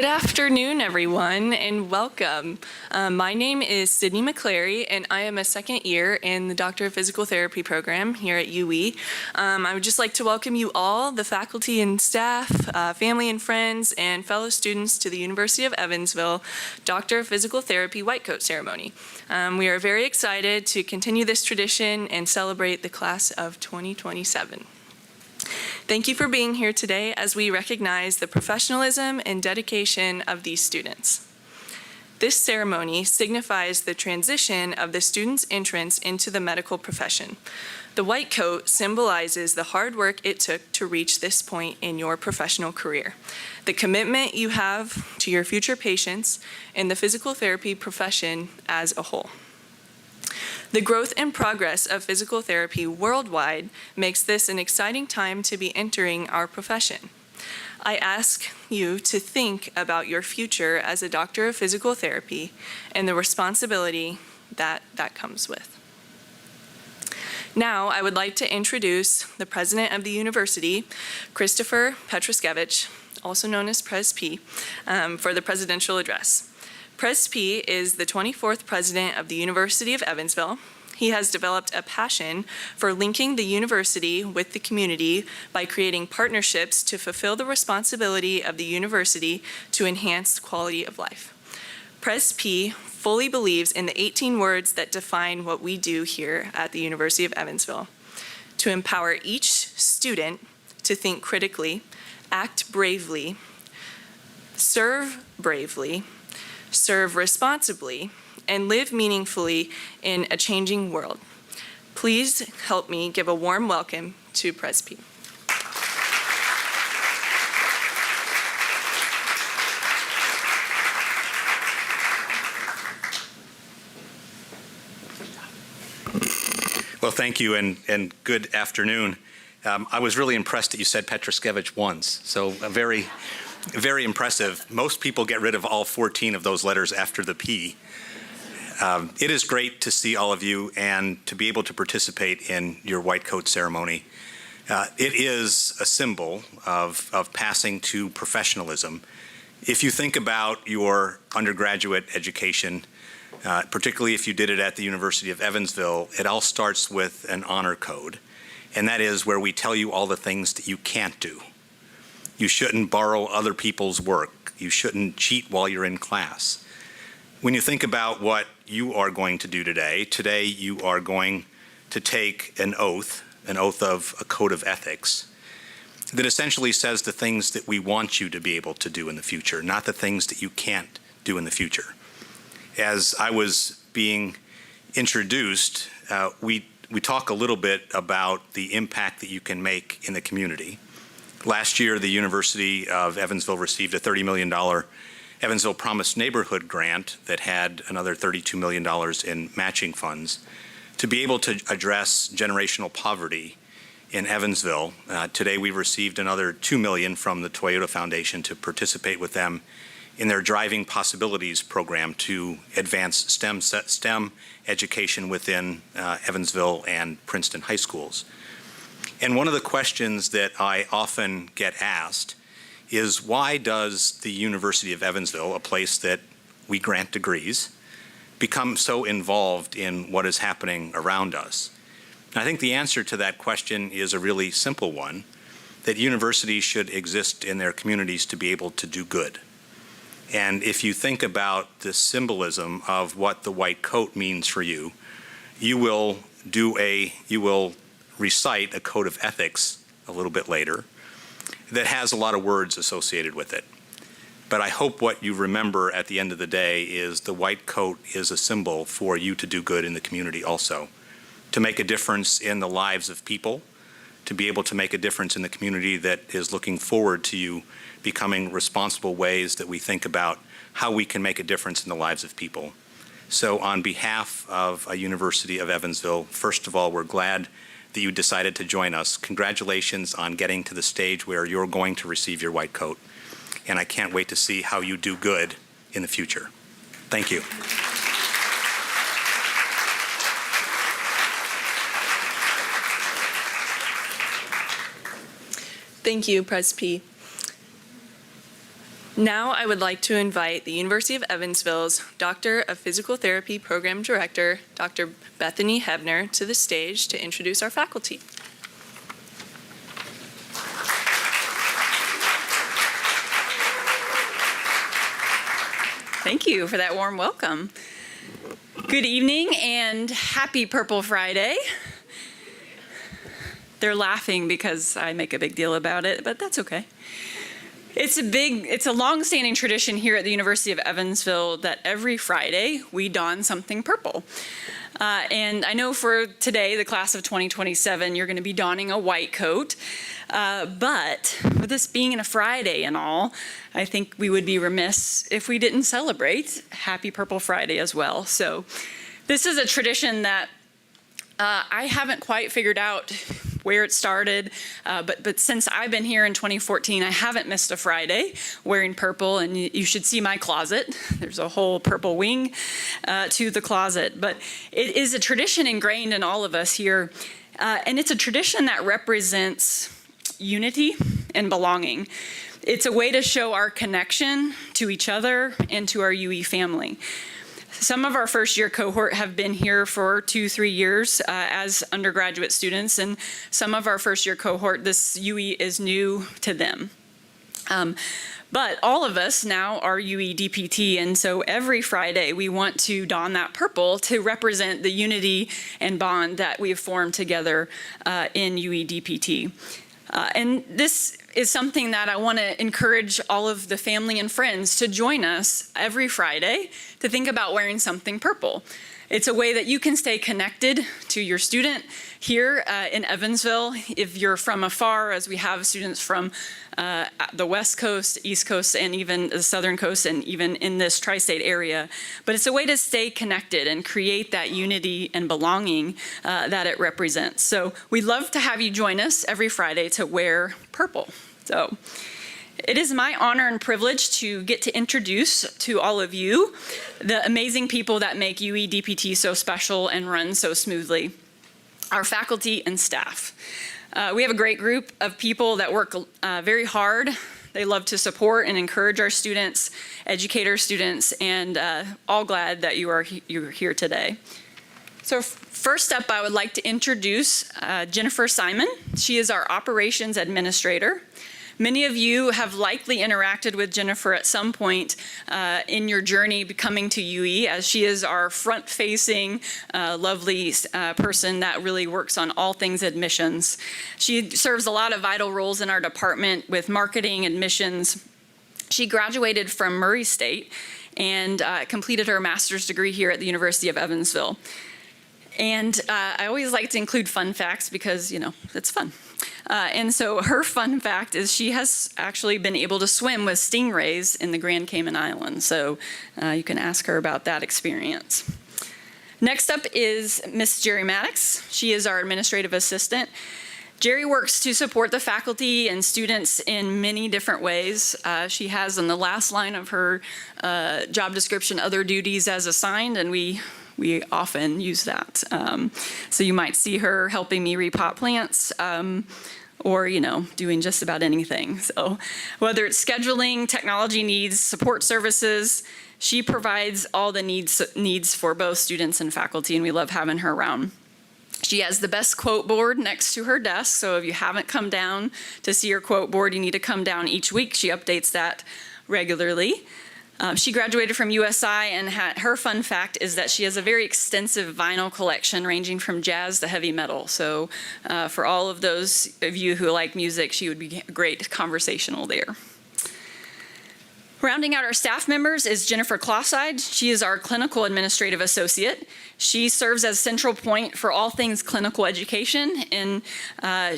Good afternoon, everyone, and welcome. My name is Sydney McClary, and I am a second year in the Doctor of Physical Therapy program here at UE. I would just like to welcome you all, the faculty and staff, family and friends, and fellow students to the University of Evansville Doctor of Physical Therapy White Coat Ceremony. We are very excited to continue this tradition and celebrate the class of 2027. Thank you for being here today as we recognize the professionalism and dedication of these students. This ceremony signifies the transition of the student's entrance into the medical profession. The white coat symbolizes the hard work it took to reach this point in your professional career, the commitment you have to your future patients, and the physical therapy profession as a whole. The growth and progress of physical therapy worldwide makes this an exciting time to be entering our profession. I ask you to think about your future as a doctor of physical therapy and the responsibility that comes with. Now, I would like to introduce the president of the university, Christopher Petroskevich, also known as Pres P, for the presidential address. Pres P is the 24th president of the University of Evansville. He has developed a passion for linking the university with the community by creating partnerships to fulfill the responsibility of the university to enhance quality of life. Pres P fully believes in the 18 words that define what we do here at the University of Evansville: to empower each student to think critically, act bravely, serve bravely, serve responsibly, and live meaningfully in a changing world. Please help me give a warm welcome to Pres P. Well, thank you, and good afternoon. I was really impressed that you said Petroskevich once, so very impressive. Most people get rid of all 14 of those letters after the P. It is great to see all of you and to be able to participate in your white coat ceremony. It is a symbol of passing to professionalism. If you think about your undergraduate education, particularly if you did it at the University of Evansville, it all starts with an honor code, and that is where we tell you all the things that you can't do. You shouldn't borrow other people's work. You shouldn't cheat while you're in class. When you think about what you are going to do today you are going to take an oath of a code of ethics that essentially says the things that we want you to be able to do in the future, not the things that you can't do in the future. As I was being introduced, we talk a little bit about the impact that you can make in the community. Last year, the University of Evansville received a $30 million Evansville Promise Neighborhood grant that had another $32 million in matching funds to be able to address generational poverty in Evansville. Today, we received another $2 million from the Toyota Foundation to participate with them in their Driving Possibilities program to advance STEM education within Evansville and Princeton high schools. And one of the questions that I often get asked is, why does the University of Evansville, a place that we grant degrees, become so involved in what is happening around us? And I think the answer to that question is a really simple one, that universities should exist in their communities to be able to do good. And if you think about the symbolism of what the white coat means for you, you will recite a code of ethics a little bit later that has a lot of words associated with it. But I hope what you remember at the end of the day is the white coat is a symbol for you to do good in the community also, to make a difference in the lives of people, to be able to make a difference in the community that is looking forward to you becoming responsible ways that we think about how we can make a difference in the lives of people. So on behalf of a University of Evansville, first of all, we're glad that you decided to join us. Congratulations on getting to the stage where you're going to receive your white coat. And I can't wait to see how you do good in the future. Thank you. Thank you, Pres P. Now I would like to invite the University of Evansville's Doctor of Physical Therapy Program Director, Dr. Bethany Hebner, to the stage to introduce our faculty. Thank you for that warm welcome. Good evening and happy Purple Friday. They're laughing because I make a big deal about it, but that's okay. It's a long-standing tradition here at the University of Evansville that every Friday we don something purple. And I know for today, the class of 2027, you're going to be donning a white coat. But with this being a Friday and all, I think we would be remiss if we didn't celebrate Happy Purple Friday as well. So this is a tradition that I haven't quite figured out where it started, but since I've been here in 2014, I haven't missed a Friday wearing purple, and you should see my closet. There's a whole purple wing to the closet, but it is a tradition ingrained in all of us here, and it's a tradition that represents unity and belonging. It's a way to show our connection to each other and to our UE family. Some of our first year cohort have been here for 2-3 years as undergraduate students, and some of our first year cohort, this UE is new to them. But all of us now are UE DPT, and so every Friday we want to don that purple to represent the unity and bond that we've formed together in UE DPT. And this is something that I want to encourage all of the family and friends to join us every Friday to think about wearing something purple. It's a way that you can stay connected to your student here in Evansville. If you're from afar, as we have students from the West Coast, East Coast, and even the Southern Coast, and even in this tri-state area. But it's a way to stay connected and create that unity and belonging that it represents. So we'd love to have you join us every Friday to wear purple. So it is my honor and privilege to get to introduce to all of you the amazing people that make UE DPT so special and run so smoothly, our faculty and staff. We have a great group of people that work very hard. They love to support and encourage our students, educate our students, and all glad that you're here today. So first up, I would like to introduce Jennifer Simon. She is our operations administrator. Many of you have likely interacted with Jennifer at some point in your journey becoming to UE, as she is our front-facing, lovely person that really works on all things admissions. She serves a lot of vital roles in our department with marketing, admissions. She graduated from Murray State and completed her master's degree here at the University of Evansville. And I always like to include fun facts because, you know, it's fun. And so her fun fact is she has actually been able to swim with stingrays in the Grand Cayman Islands. So you can ask her about that experience. Next up is Miss Jerry Maddox. She is our administrative assistant. Jerry works to support the faculty and students in many different ways. She has in the last line of her job description other duties as assigned, and we often use that. So you might see her helping me repot plants or, you know, doing just about anything. So whether it's scheduling, technology needs, support services, she provides all the needs for both students and faculty, and we love having her around. She has the best quote board next to her desk, so if you haven't come down to see her quote board, you need to come down each week. She updates that regularly. She graduated from USI, and her fun fact is that she has a very extensive vinyl collection ranging from jazz to heavy metal. So for all of those of you who like music, she would be great conversational there. Rounding out our staff members is Jennifer Clauside. She is our clinical administrative associate. She serves as central point for all things clinical education, and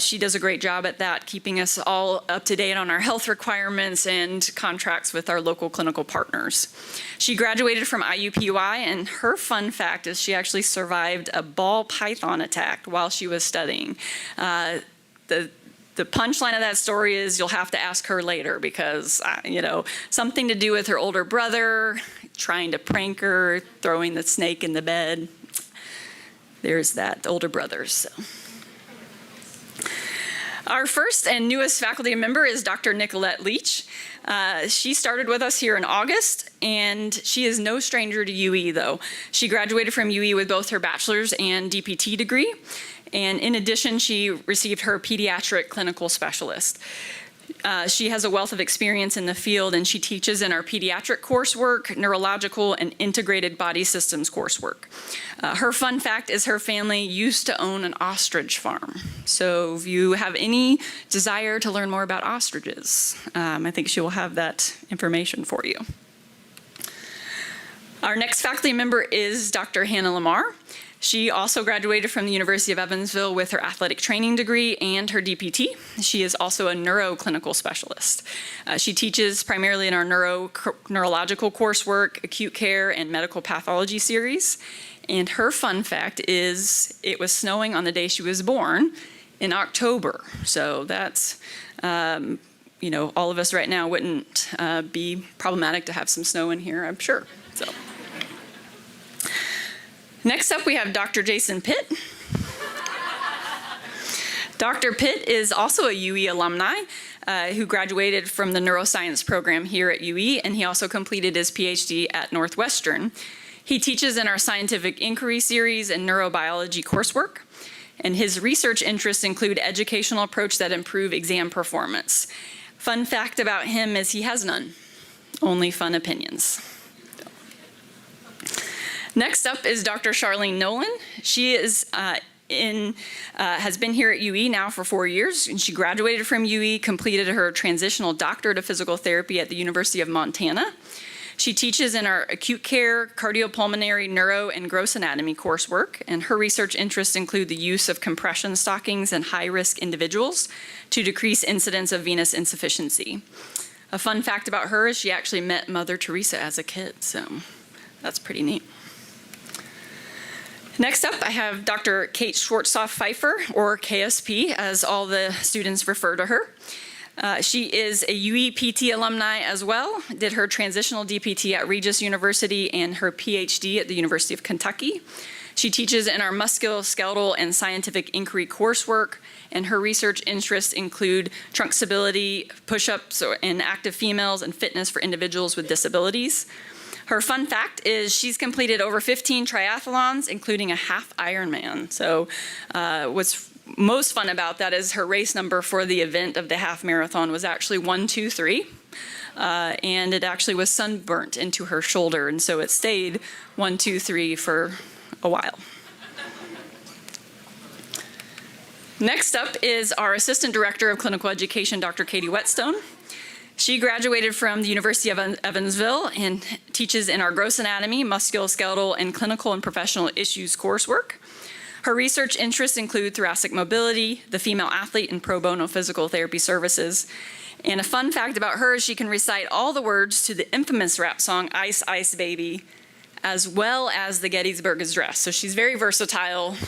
she does a great job at that, keeping us all up to date on our health requirements and contracts with our local clinical partners. She graduated from IUPUI, and her fun fact is she actually survived a ball python attack while she was studying. The punchline of that story is you'll have to ask her later because, you know, something to do with her older brother, trying to prank her, throwing the snake in the bed. There's that, older brothers. So. Our first and newest faculty member is Dr. Nicolette Leach. She started with us here in August, and she is no stranger to UE, though. She graduated from UE with both her bachelor's and DPT degree, and in addition, she received her pediatric clinical specialist. She has a wealth of experience in the field, and she teaches in our pediatric coursework, neurological, and integrated body systems coursework. Her fun fact is her family used to own an ostrich farm. So if you have any desire to learn more about ostriches, I think she will have that information for you. Our next faculty member is Dr. Hannah Lamar. She also graduated from the University of Evansville with her athletic training degree and her DPT. She is also a neuroclinical specialist. She teaches primarily in our neurological coursework, acute care, and medical pathology series. And her fun fact is it was snowing on the day she was born in October. So that's, all of us right now wouldn't be problematic to have some snow in here, I'm sure. So. Next up, we have Dr. Jason Pitt. Dr. Pitt is also a UE alumni who graduated from the neuroscience program here at UE, and he also completed his PhD at Northwestern. He teaches in our scientific inquiry series and neurobiology coursework, and his research interests include educational approach that improve exam performance. Fun fact about him is he has none, only fun opinions. Next up is Dr. Charlene Nolan. She is has been here at UE now for 4 years, and she graduated from UE, completed her transitional doctorate of physical therapy at the University of Montana. She teaches in our acute care, cardiopulmonary, neuro, and gross anatomy coursework, and her research interests include the use of compression stockings in high-risk individuals to decrease incidence of venous insufficiency. A fun fact about her is she actually met Mother Teresa as a kid, so that's pretty neat. Next up, I have Dr. Kate Schwartzoff Pfeiffer, or KSP, as all the students refer to her. She is a UE PT alumni as well, did her transitional DPT at Regis University and her PhD at the University of Kentucky. She teaches in our musculoskeletal and scientific inquiry coursework, and her research interests include trunk stability, push-ups in active females, and fitness for individuals with disabilities. Her fun fact is she's completed over 15 triathlons, including a half Ironman. So what's most fun about that is her race number for the event of the half marathon was actually 123. And it actually was sunburnt into her shoulder, and so it stayed 123 for a while. Next up is our Assistant Director of Clinical Education, Dr. Katie Whetstone. She graduated from the University of Evansville and teaches in our gross anatomy, musculoskeletal, and clinical and professional issues coursework. Her research interests include thoracic mobility, the female athlete, and pro bono physical therapy services. And a fun fact about her is she can recite all the words to the infamous rap song, Ice, Ice, Baby, as well as the Gettysburg Address. So she's very versatile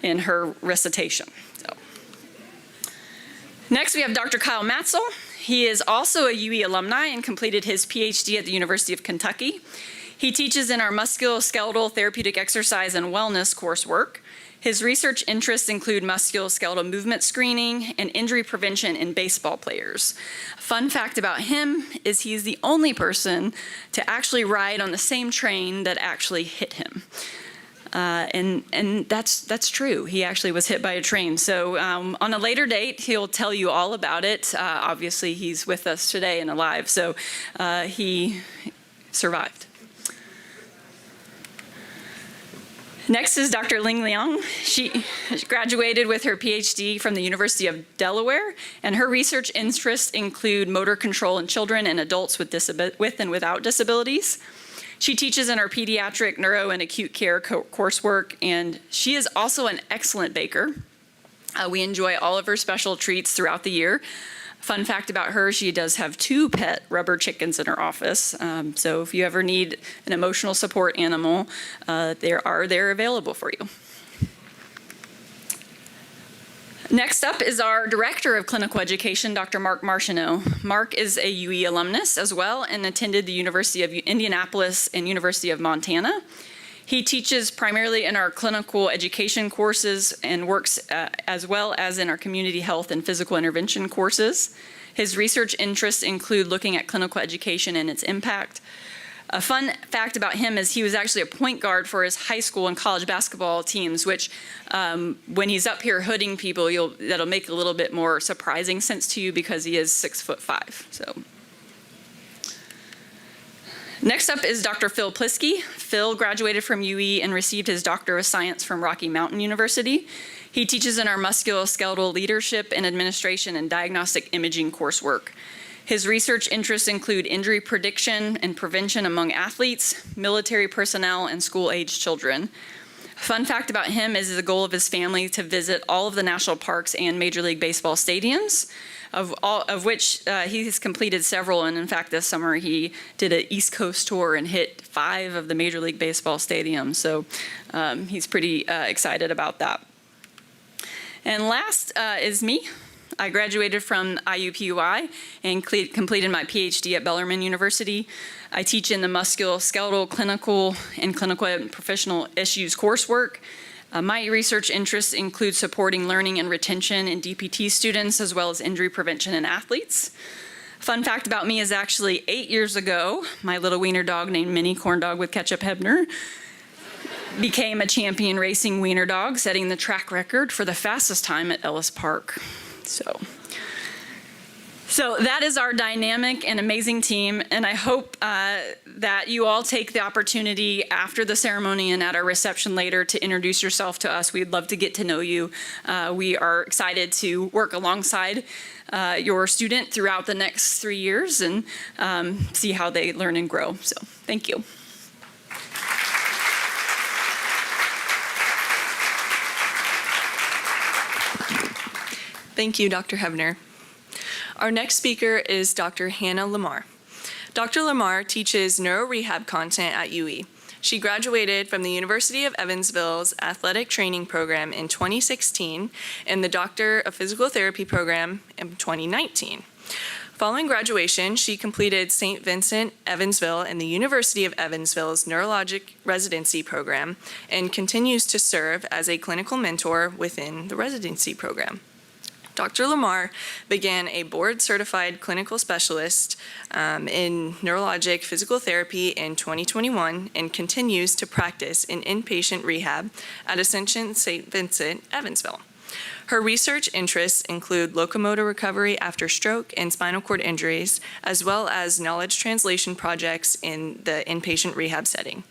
in her recitation. Next, we have Dr. Kyle Matzel. He is also a UE alumni and completed his PhD at the University of Kentucky. He teaches in our musculoskeletal therapeutic exercise and wellness coursework. His research interests include musculoskeletal movement screening and injury prevention in baseball players. A fun fact about him is he's the only person to actually ride on the same train that actually hit him. And that's true. He actually was hit by a train. So on a later date, he'll tell you all about it. Obviously, he's with us today and alive, so he survived. Next is Dr. Ling Liang. She graduated with her PhD from the University of Delaware, and her research interests include motor control in children and adults with and without disabilities. She teaches in our pediatric, neuro, and acute care coursework, and she is also an excellent baker. We enjoy all of her special treats throughout the year. Fun fact about her, she does have 2 pet rubber chickens in her office. So if you ever need an emotional support animal, they're available for you. Next up is our Director of Clinical Education, Dr. Mark Martineau. Mark is a UE alumnus as well and attended the University of Indianapolis and University of Montana. He teaches primarily in our clinical education courses and works as well as in our community health and physical intervention courses. His research interests include looking at clinical education and its impact. A fun fact about him is he was actually a point guard for his high school and college basketball teams, which when he's up here hooding people, that'll make a little bit more surprising sense to you because he is 6'5". So. Next up is Dr. Phil Plisky. Phil graduated from UE and received his Doctor of Science from Rocky Mountain University. He teaches in our musculoskeletal leadership and administration and diagnostic imaging coursework. His research interests include injury prediction and prevention among athletes, military personnel, and school-aged children. Fun fact about him is the goal of his family to visit all of the national parks and Major League Baseball stadiums, of which he has completed several. And in fact, this summer he did an East Coast tour and hit 5 of the Major League Baseball stadiums. So he's pretty excited about that. And last is me. I graduated from IUPUI and completed my PhD at Bellarmine University. I teach in the musculoskeletal clinical and professional issues coursework. My research interests include supporting learning and retention in DPT students as well as injury prevention in athletes. Fun fact about me is actually 8 years ago, my little wiener dog named Minnie Corn Dog with Ketchup Hebner became a champion racing wiener dog, setting the track record for the fastest time at Ellis Park. So that is our dynamic and amazing team, and I hope that you all take the opportunity after the ceremony and at our reception later to introduce yourself to us. We'd love to get to know you. We are excited to work alongside your student throughout the next 3 years and see how they learn and grow. So thank you. Thank you, Dr. Hebner. Our next speaker is Dr. Hannah Lamar. Dr. Lamar teaches neurorehab content at UE. She graduated from the University of Evansville's athletic training program in 2016 and the Doctor of Physical Therapy program in 2019. Following graduation, she completed St. Vincent Evansville and the University of Evansville's neurologic residency program and continues to serve as a clinical mentor within the residency program. Dr. Lamar began a board-certified clinical specialist in neurologic physical therapy in 2021 and continues to practice in inpatient rehab at Ascension St. Vincent, Evansville. Her research interests include locomotor recovery after stroke and spinal cord injuries, as well as knowledge translation projects in the inpatient rehab setting.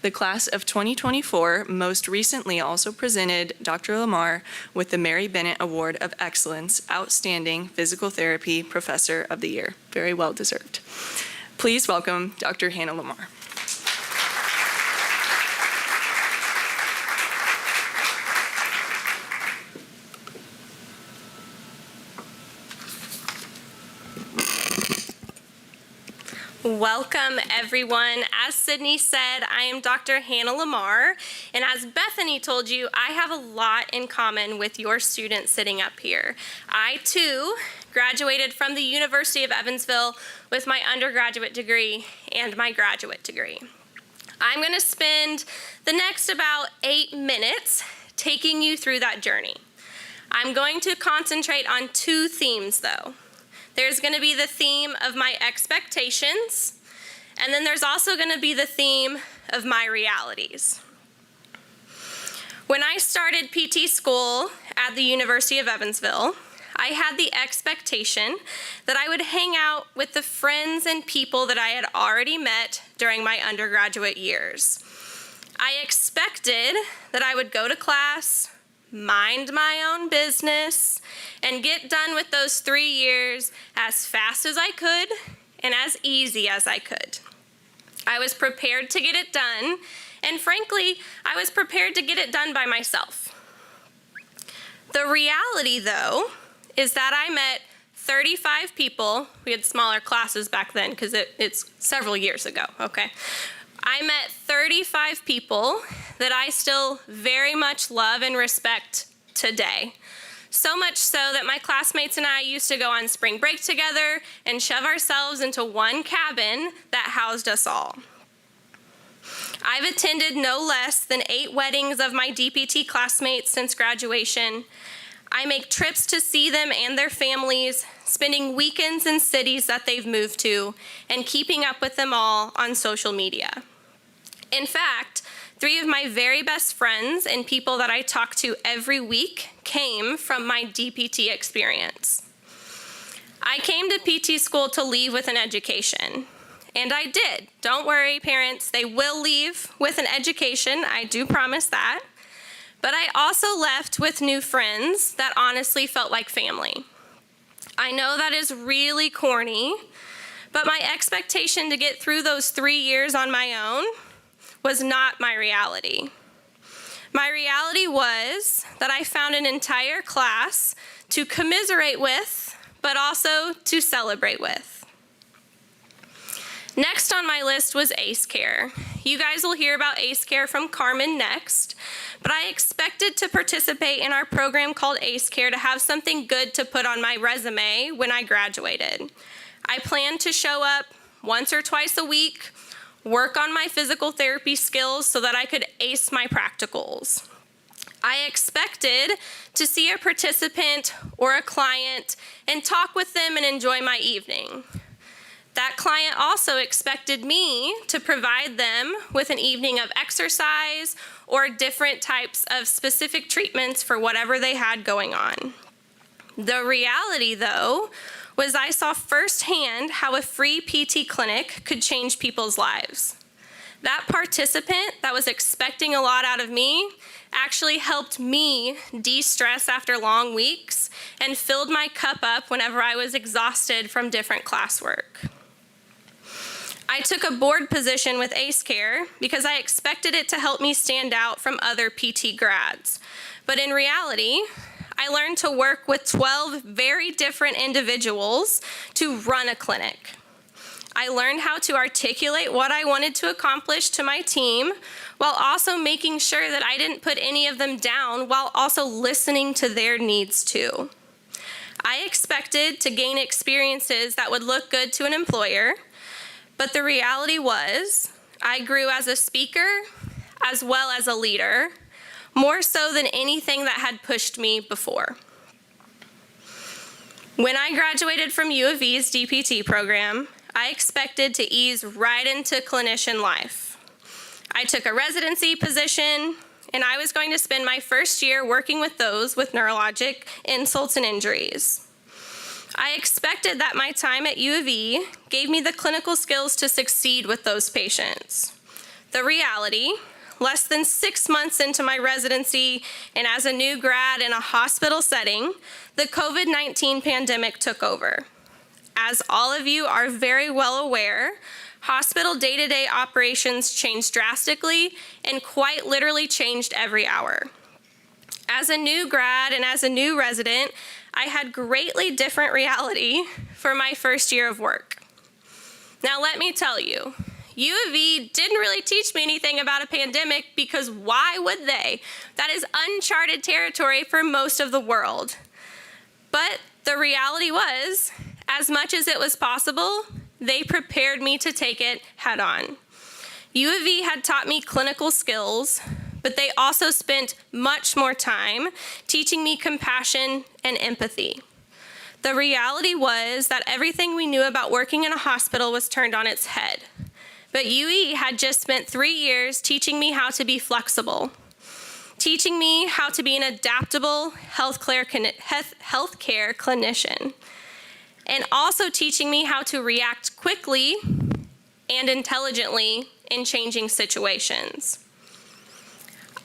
The class of 2024 most recently also presented Dr. Lamar with the Mary Bennett Award of Excellence, Outstanding Physical Therapy Professor of the Year. Very well deserved. Please welcome Dr. Hannah Lamar. Welcome, everyone. As Sydney said, I am Dr. Hannah Lamar, and as Bethany told you, I have a lot in common with your students sitting up here. I, too, graduated from the University of Evansville with my undergraduate degree and my graduate degree. I'm going to spend the next about 8 minutes taking you through that journey. I'm going to concentrate on 2 themes, though. There's going to be the theme of my expectations, and then there's also going to be the theme of my realities. When I started PT school at the University of Evansville, I had the expectation that I would hang out with the friends and people that I had already met during my undergraduate years. I expected that I would go to class, mind my own business, and get done with those 3 years as fast as I could and as easy as I could. I was prepared to get it done, and frankly, I was prepared to get it done by myself. The reality, though, is that I met 35 people. We had smaller classes back then because it's several years ago, okay? I met 35 people that I still very much love and respect today. So much so that my classmates and I used to go on spring break together and shove ourselves into one cabin that housed us all. I've attended no less than 8 weddings of my DPT classmates since graduation. I make trips to see them and their families, spending weekends in cities that they've moved to, and keeping up with them all on social media. In fact, 3 of my very best friends and people that I talk to every week came from my DPT experience. I came to PT school to leave with an education, and I did. Don't worry, parents, they will leave with an education, I do promise that. But I also left with new friends that honestly felt like family. I know that is really corny, but my expectation to get through those 3 years on my own was not my reality. My reality was that I found an entire class to commiserate with, but also to celebrate with. Next on my list was ACE Care. You guys will hear about ACE Care from Carmen next, but I expected to participate in our program called ACE Care to have something good to put on my resume when I graduated. I planned to show up once or twice a week, work on my physical therapy skills so that I could ace my practicals. I expected to see a participant or a client and talk with them and enjoy my evening. That client also expected me to provide them with an evening of exercise or different types of specific treatments for whatever they had going on. The reality, though, was I saw firsthand how a free PT clinic could change people's lives. That participant that was expecting a lot out of me actually helped me de-stress after long weeks and filled my cup up whenever I was exhausted from different classwork. I took a board position with ACE Care because I expected it to help me stand out from other PT grads. But in reality, I learned to work with 12 very different individuals to run a clinic. I learned how to articulate what I wanted to accomplish to my team while also making sure that I didn't put any of them down while also listening to their needs too. I expected to gain experiences that would look good to an employer, but the reality was I grew as a speaker as well as a leader, more so than anything that had pushed me before. When I graduated from U of E's DPT program, I expected to ease right into clinician life. I took a residency position, and I was going to spend my first year working with those with neurologic insults and injuries. I expected that my time at U of E gave me the clinical skills to succeed with those patients. The reality, less than 6 months into my residency and as a new grad in a hospital setting, the COVID-19 pandemic took over. As all of you are very well aware, hospital day-to-day operations changed drastically and quite literally changed every hour. As a new grad and as a new resident, I had greatly different reality for my first year of work. Now let me tell you, U of E didn't really teach me anything about a pandemic because why would they? That is uncharted territory for most of the world. But the reality was, as much as it was possible, they prepared me to take it head on. U of E had taught me clinical skills, but they also spent much more time teaching me compassion and empathy. The reality was that everything we knew about working in a hospital was turned on its head. But UE had just spent 3 years teaching me how to be flexible, teaching me how to be an adaptable healthcare clinician, and also teaching me how to react quickly and intelligently in changing situations.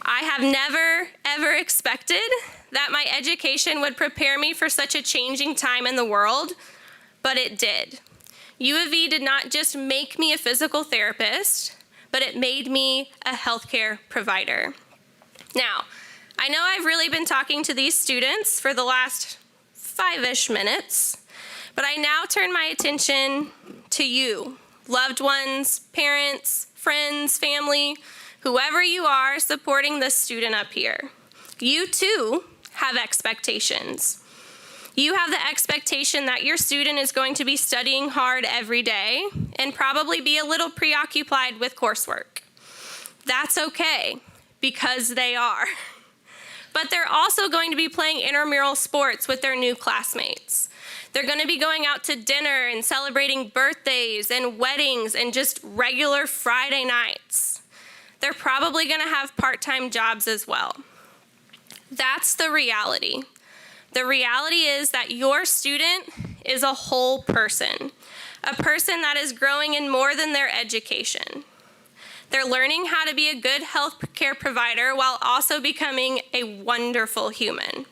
I have never, ever expected that my education would prepare me for such a changing time in the world, but it did. U of E did not just make me a physical therapist, but it made me a healthcare provider. Now, I know I've really been talking to these students for the last 5-ish minutes, but I now turn my attention to you, loved ones, parents, friends, family, whoever you are supporting this student up here. You too have expectations. You have the expectation that your student is going to be studying hard every day and probably be a little preoccupied with coursework. That's okay, because they are. But they're also going to be playing intramural sports with their new classmates. They're going to be going out to dinner and celebrating birthdays and weddings and just regular Friday nights. They're probably going to have part-time jobs as well. That's the reality. The reality is that your student is a whole person, a person that is growing in more than their education. They're learning how to be a good healthcare provider while also becoming a wonderful human.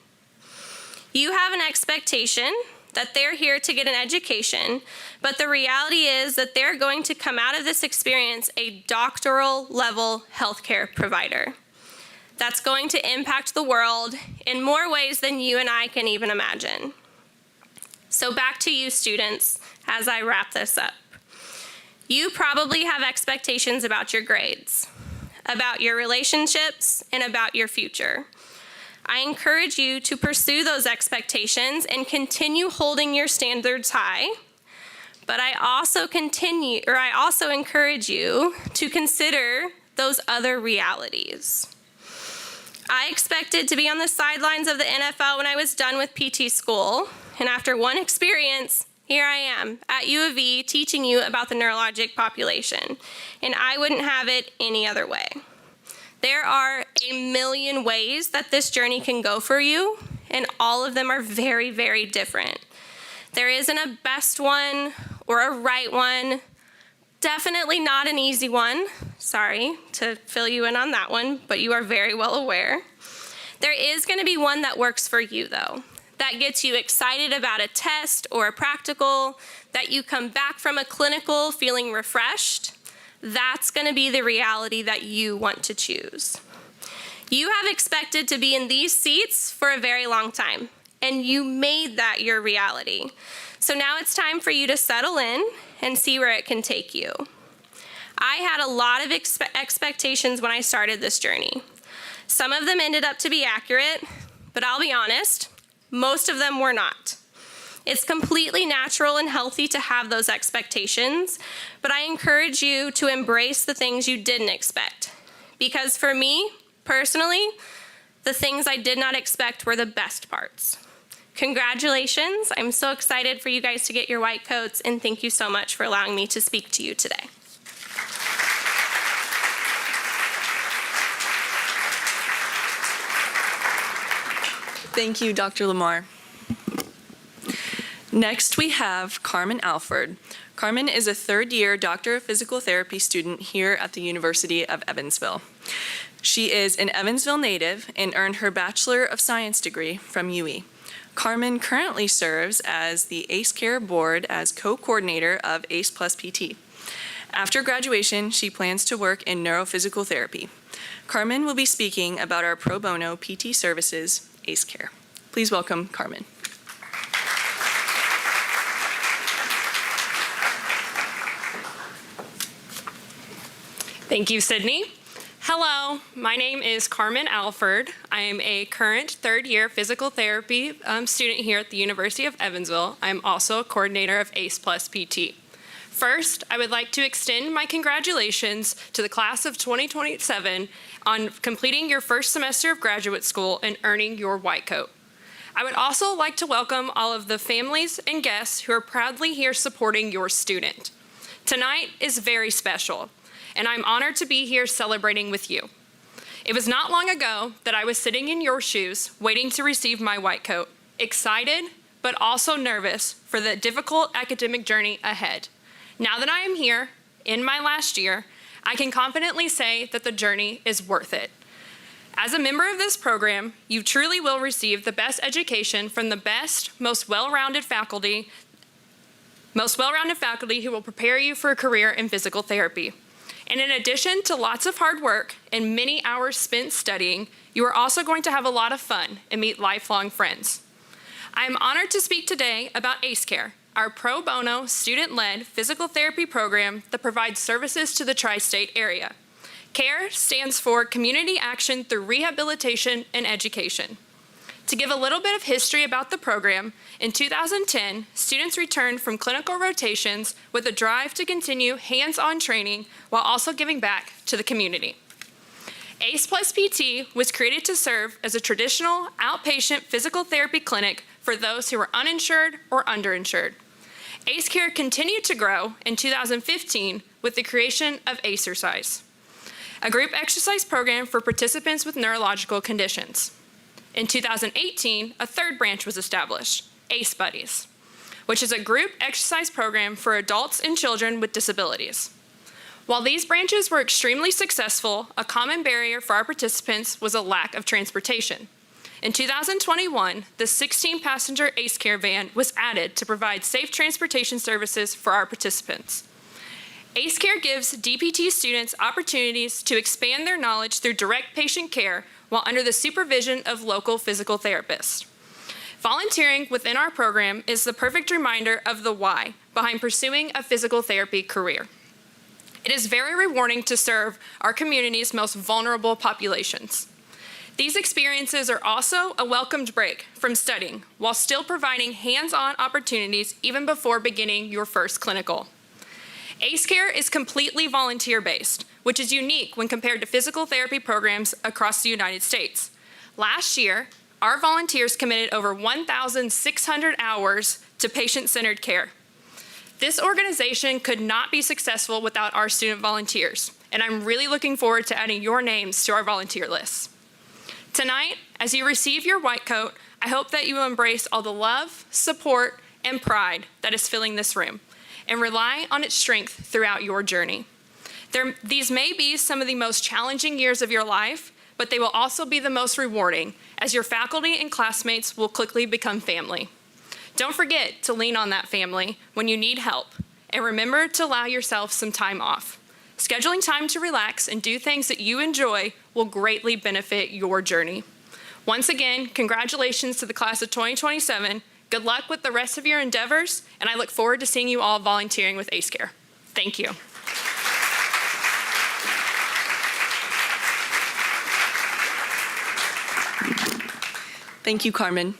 You have an expectation that they're here to get an education, but the reality is that they're going to come out of this experience a doctoral level healthcare provider. That's going to impact the world in more ways than you and I can even imagine. So back to you, students, as I wrap this up. You probably have expectations about your grades, about your relationships, and about your future. I encourage you to pursue those expectations and continue holding your standards high, but I also encourage you to consider those other realities. I expected to be on the sidelines of the NFL when I was done with PT school, and after one experience, here I am at U of E teaching you about the neurologic population, and I wouldn't have it any other way. There are a million ways that this journey can go for you, and all of them are very, very different. There isn't a best one or a right one, definitely not an easy one. Sorry to fill you in on that one, but you are very well aware. There is going to be one that works for you, though, that gets you excited about a test or a practical, that you come back from a clinical feeling refreshed. That's going to be the reality that you want to choose. You have expected to be in these seats for a very long time, and you made that your reality. So now it's time for you to settle in and see where it can take you. I had a lot of expectations when I started this journey. Some of them ended up to be accurate, but I'll be honest, most of them were not. It's completely natural and healthy to have those expectations, but I encourage you to embrace the things you didn't expect. Because for me, personally, the things I did not expect were the best parts. Congratulations. I'm so excited for you guys to get your white coats, and thank you so much for allowing me to speak to you today. Thank you, Dr. Lamar. Next, we have Carmen Alford. Carmen is a third-year Doctor of Physical Therapy student here at the University of Evansville. She is an Evansville native and earned her Bachelor of Science degree from UE. Carmen currently serves as the ACE Care Board as co-coordinator of ACE Plus PT. After graduation, she plans to work in neurophysical therapy. Carmen will be speaking about our pro bono PT services, ACE Care. Please welcome Carmen. Thank you, Sydney. Hello, my name is Carmen Alford. I am a current third-year physical therapy student here at the University of Evansville. I'm also a coordinator of ACE Plus PT. First, I would like to extend my congratulations to the class of 2027 on completing your first semester of graduate school and earning your white coat. I would also like to welcome all of the families and guests who are proudly here supporting your student. Tonight is very special, and I'm honored to be here celebrating with you. It was not long ago that I was sitting in your shoes, waiting to receive my white coat, excited, but also nervous for the difficult academic journey ahead. Now that I am here, in my last year, I can confidently say that the journey is worth it. As a member of this program, you truly will receive the best education from the best, most well-rounded faculty who will prepare you for a career in physical therapy. And in addition to lots of hard work and many hours spent studying, you are also going to have a lot of fun and meet lifelong friends. I am honored to speak today about ACE Care, our pro bono student-led physical therapy program that provides services to the tri-state area. CARE stands for Community Action Through Rehabilitation and Education. To give a little bit of history about the program, in 2010, students returned from clinical rotations with a drive to continue hands-on training while also giving back to the community. ACE plus PT was created to serve as a traditional outpatient physical therapy clinic for those who were uninsured or underinsured. ACE Care continued to grow in 2015 with the creation of ACERcise, a group exercise program for participants with neurological conditions. In 2018, a third branch was established, ACE Buddies, which is a group exercise program for adults and children with disabilities. While these branches were extremely successful, a common barrier for our participants was a lack of transportation. In 2021, the 16-passenger ACE Care van was added to provide safe transportation services for our participants. ACE Care gives DPT students opportunities to expand their knowledge through direct patient care while under the supervision of local physical therapists. Volunteering within our program is the perfect reminder of the why behind pursuing a physical therapy career. It is very rewarding to serve our community's most vulnerable populations. These experiences are also a welcomed break from studying while still providing hands-on opportunities even before beginning your first clinical. ACE Care is completely volunteer-based, which is unique when compared to physical therapy programs across the United States. Last year, our volunteers committed over 1,600 hours to patient-centered care. This organization could not be successful without our student volunteers, and I'm really looking forward to adding your names to our volunteer list. Tonight, as you receive your white coat, I hope that you will embrace all the love, support, and pride that is filling this room, and rely on its strength throughout your journey. These may be some of the most challenging years of your life, but they will also be the most rewarding, as your faculty and classmates will quickly become family. Don't forget to lean on that family when you need help, and remember to allow yourself some time off. Scheduling time to relax and do things that you enjoy will greatly benefit your journey. Once again, congratulations to the class of 2027. Good luck with the rest of your endeavors, and I look forward to seeing you all volunteering with ACE Care. Thank you. Thank you, Carmen.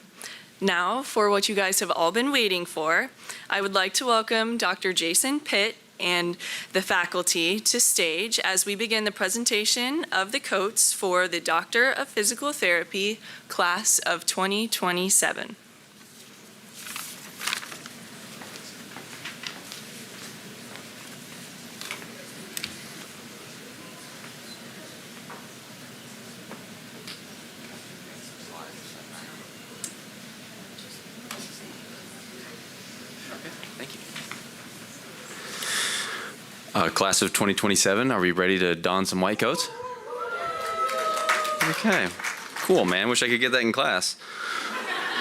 Now, for what you guys have all been waiting for, I would like to welcome Dr. Jason Pitt and the faculty to stage as we begin the presentation of the coats for the Doctor of Physical Therapy class of 2027. Class of 2027, are we ready to don some white coats? Okay, cool, man. Wish I could get that in class.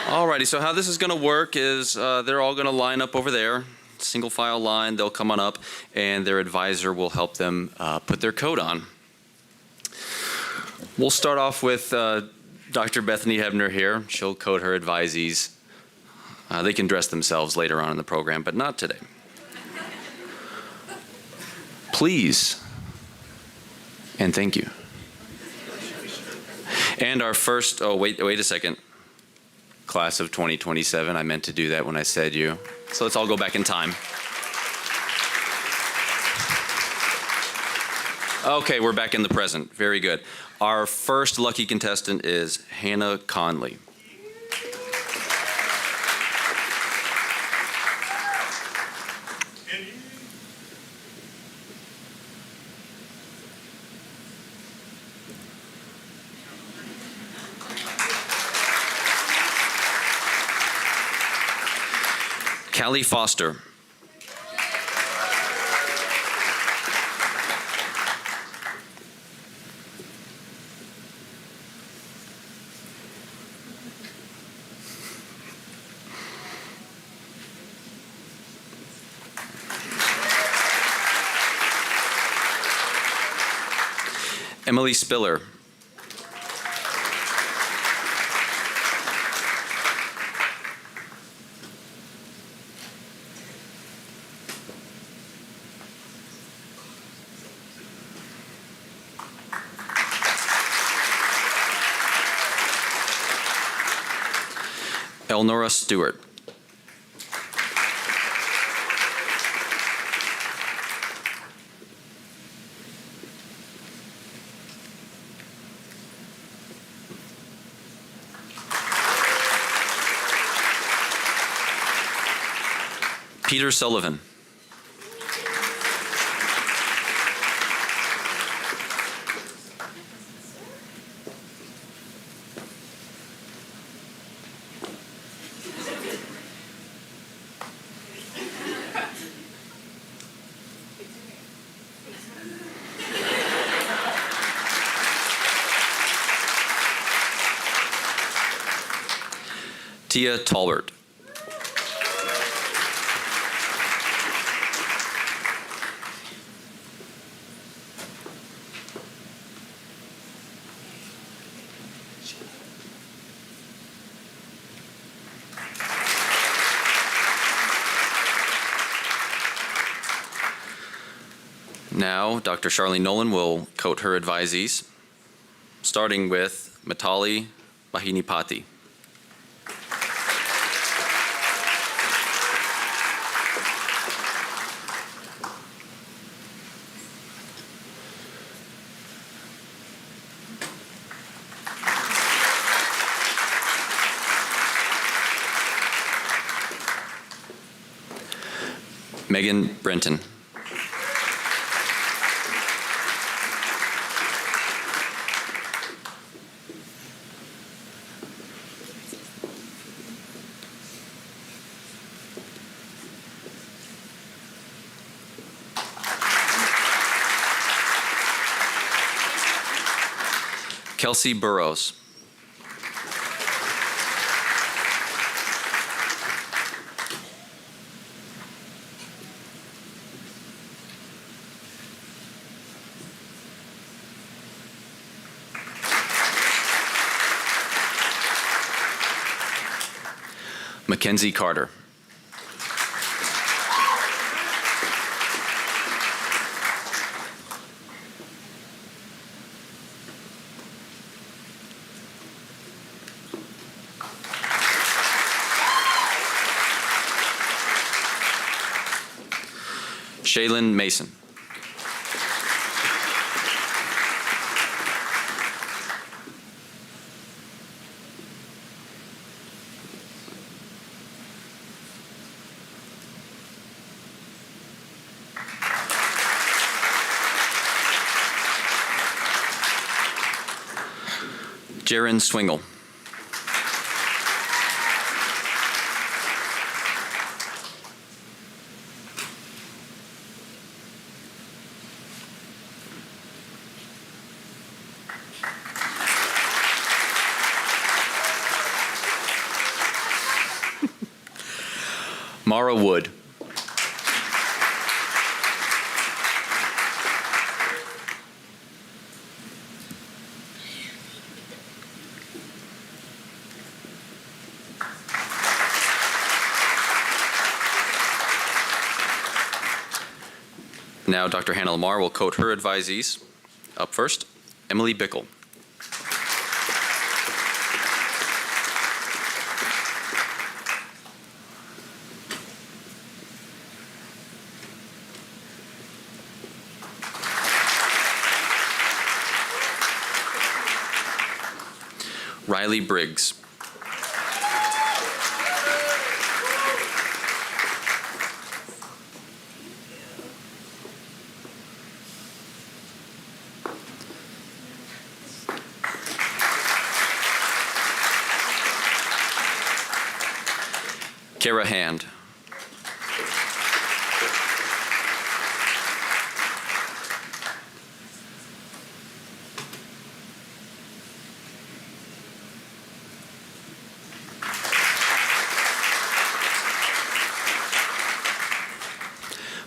Alrighty, so how this is going to work is they're all going to line up over there, single file line. They'll come on up, and their advisor will help them put their coat on. We'll start off with Dr. Bethany Hebner here. She'll coat her advisees. They can dress themselves later on in the program, but not today. Please and thank you. And our first, oh, wait a second. Class of 2027, I meant to do that when I said you. So let's all go back in time. Okay, we're back in the present. Very good. Our first lucky contestant is Hannah Conley. Callie Foster. Emily Spiller. Elnora Stewart. Peter Sullivan. Tia Talbert. Now, Dr. Charlene Nolan will quote her advisees, starting with Mitali Bahinipati. Megan Brenton. Kelsey Burrows. Mackenzie Carter. Shaylin Mason. Jaron Swingle. Mara Wood. Now Dr. Hannah Lamar will quote her advisees. Up first, Emily Bickle. Riley Briggs. Kara Hand.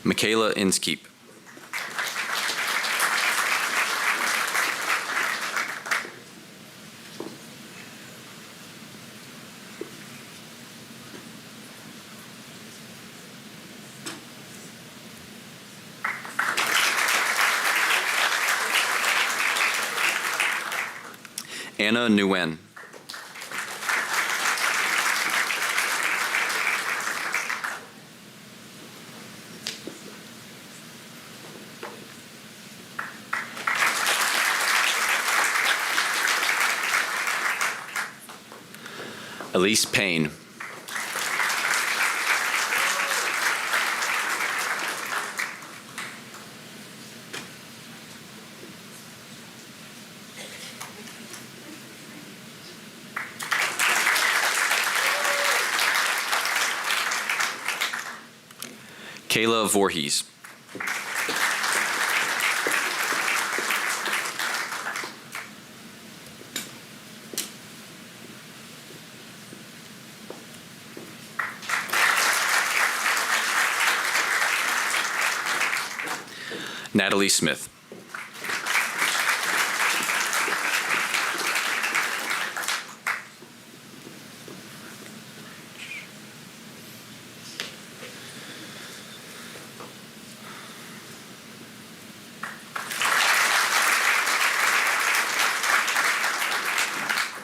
Michaela Inskeep. Anna Nguyen. Elise Payne. Kayla Voorhees. Natalie Smith.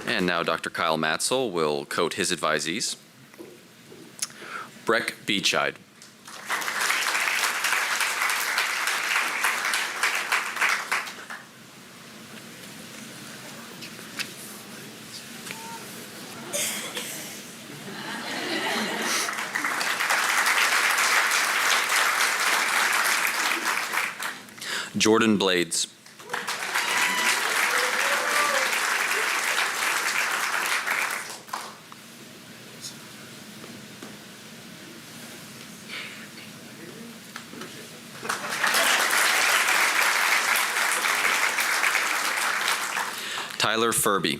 And now Dr. Kyle Matzel will coat his advisees. Breck Beachide. Jordan Blades. Tyler Furby.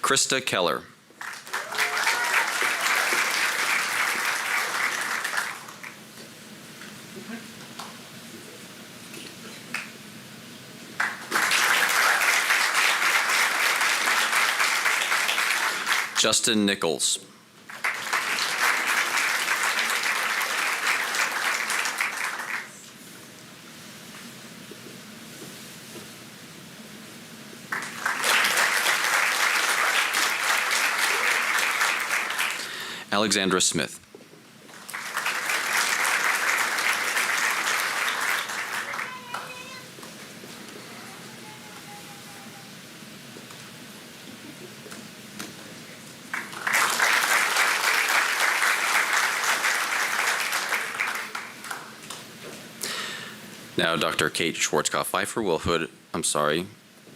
Krista Keller. Justin Nichols. Alexandra Smith. Now, Dr. Kate Schwarzkopf-Pfeiffer will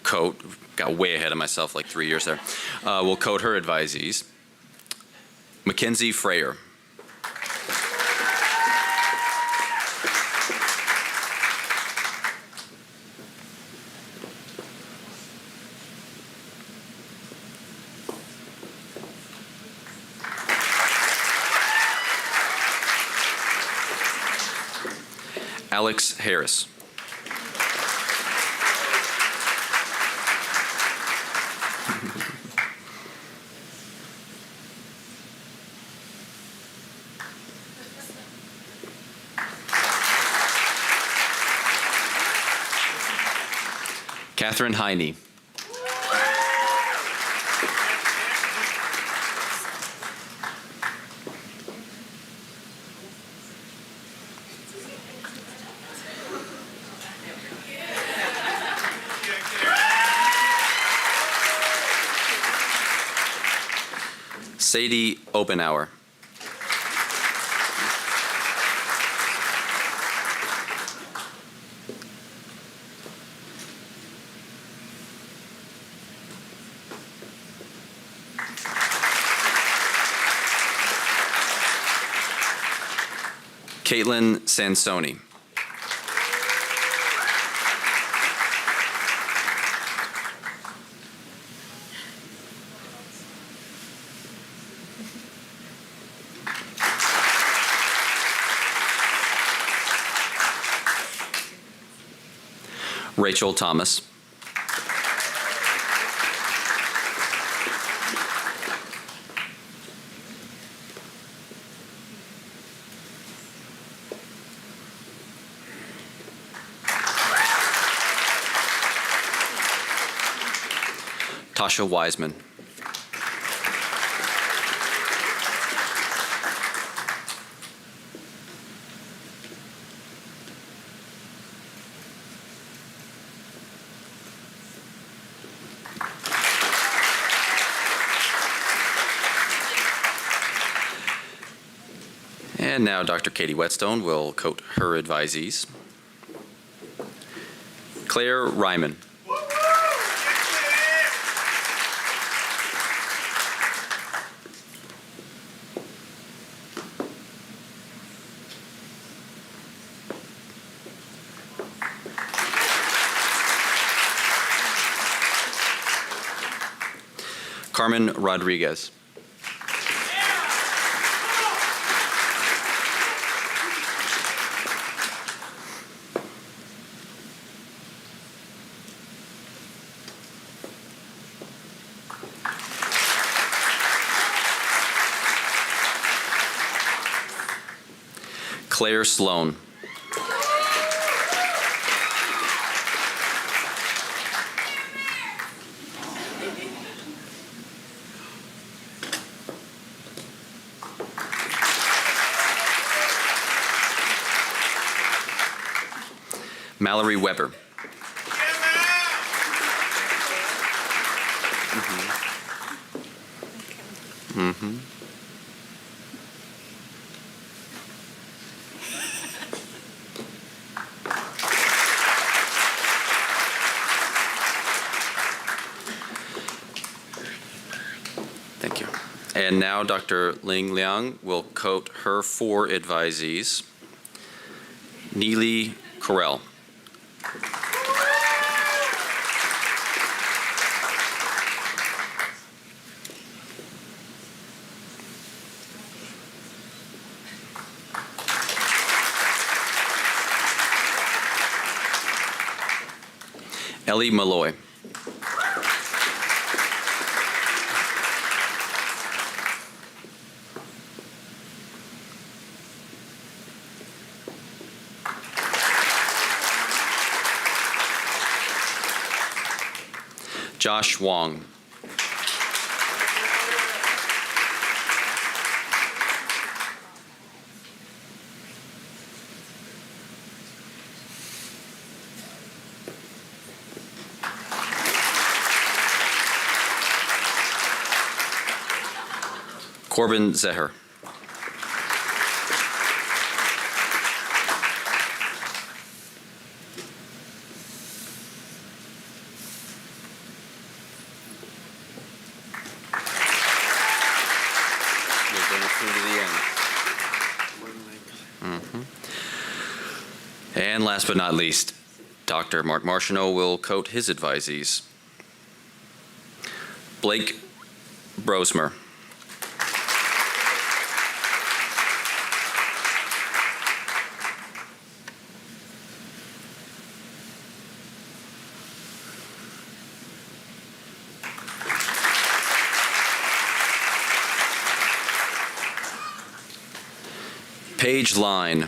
coat, got way ahead of myself like 3 years there, will coat her advisees. Mackenzie Freyer. Alex Harris. Catherine Heine. Sadie Obenauer. Caitlin Sansoni. Rachel Thomas. Tasha Wiseman. And now Dr. Katie Whetstone will coat her advisees. Claire Ryman. Carmen Rodriguez. Claire Sloan. Mallory Weber. Thank you. And now Dr. Ling Liang will coat her 4 advisees. Neely Correll. Ellie Malloy. Josh Wong. Corbin Zeher. And last but not least, Dr. Mark Martineau will coat his advisees. Blake Brosmer. Paige Line.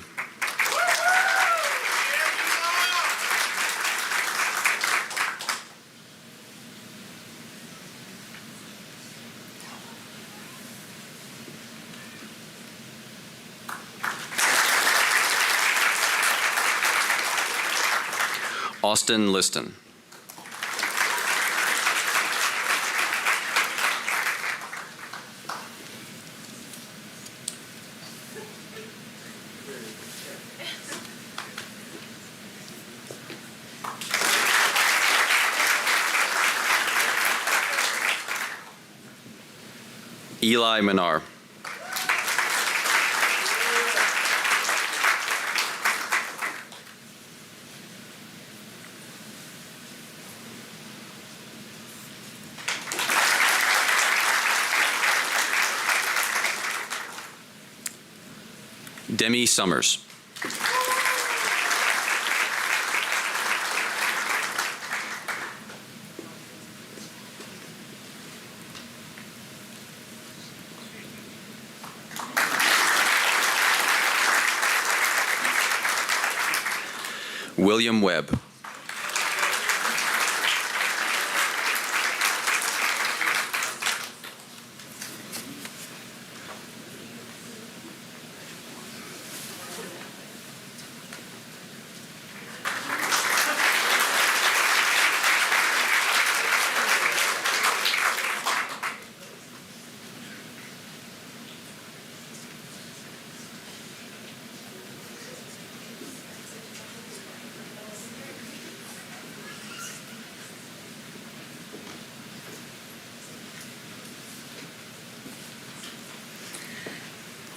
Austin Liston. Eli Minar. Demi Summers. William Webb.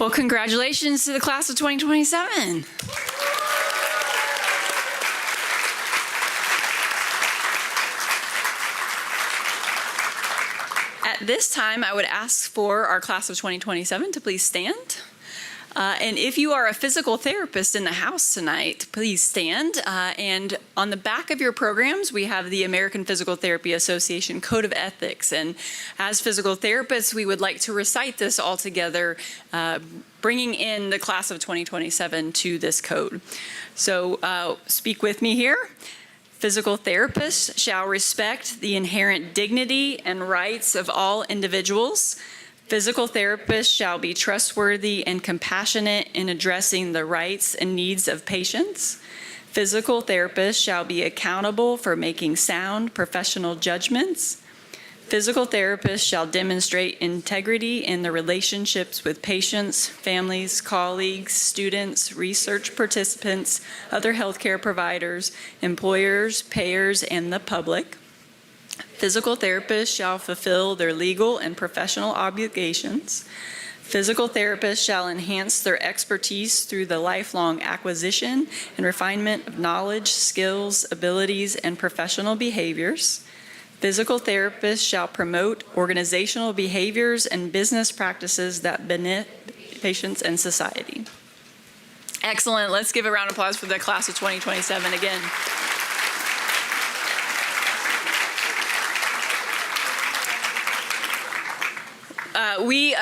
Well, congratulations to the class of 2027. At this time, I would ask for our class of 2027 to please stand. And if you are a physical therapist in the house tonight, please stand. And on the back of your programs, we have the American Physical Therapy Association Code of Ethics. And as physical therapists, we would like to recite this all together, bringing in the class of 2027 to this code. So speak with me here. Physical therapists shall respect the inherent dignity and rights of all individuals. Physical therapists shall be trustworthy and compassionate in addressing the rights and needs of patients. Physical therapists shall be accountable for making sound professional judgments. Physical therapists shall demonstrate integrity in their relationships with patients, families, colleagues, students, research participants, other healthcare providers, employers, payers, and the public. Physical therapists shall fulfill their legal and professional obligations. Physical therapists shall enhance their expertise through the lifelong acquisition and refinement of knowledge, skills, abilities, and professional behaviors. Physical therapists shall promote organizational behaviors and business practices that benefit patients and society. Excellent. Let's give a round of applause for the class of 2027 again. We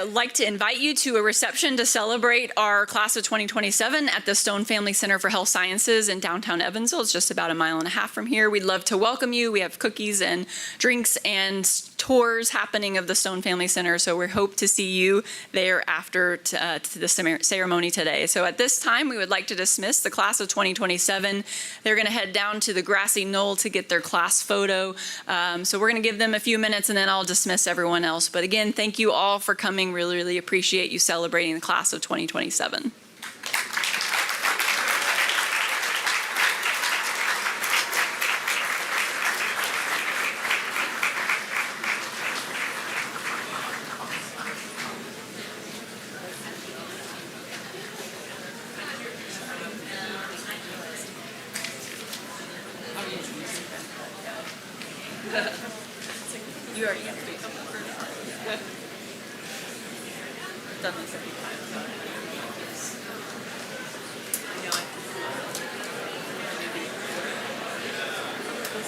like to invite you to a reception to celebrate our class of 2027 at the Stone Family Center for Health Sciences in downtown Evansville. It's just about a mile and a half from here. We'd love to welcome you. We have cookies and drinks and tours happening of the Stone Family Center, so we hope to see you there after to the ceremony today. So at this time, we would like to dismiss the class of 2027. They're going to head down to the grassy knoll to get their class photo. So we're going to give them a few minutes, and then I'll dismiss everyone else. But again, thank you all for coming. Really, really appreciate you celebrating the class of 2027. You already have to do something first. Done this every time.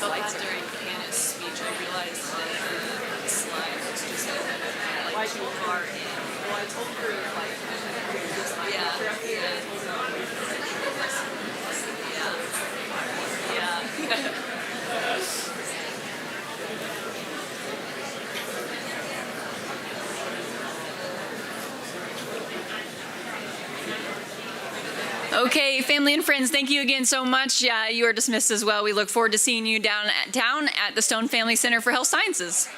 The lights during Hannah's speech, I realized that the slide was just like too far in. Well, I told her like, Okay, family and friends, thank you again so much. You are dismissed as well. We look forward to seeing you down at the Stone Family Center for Health Sciences.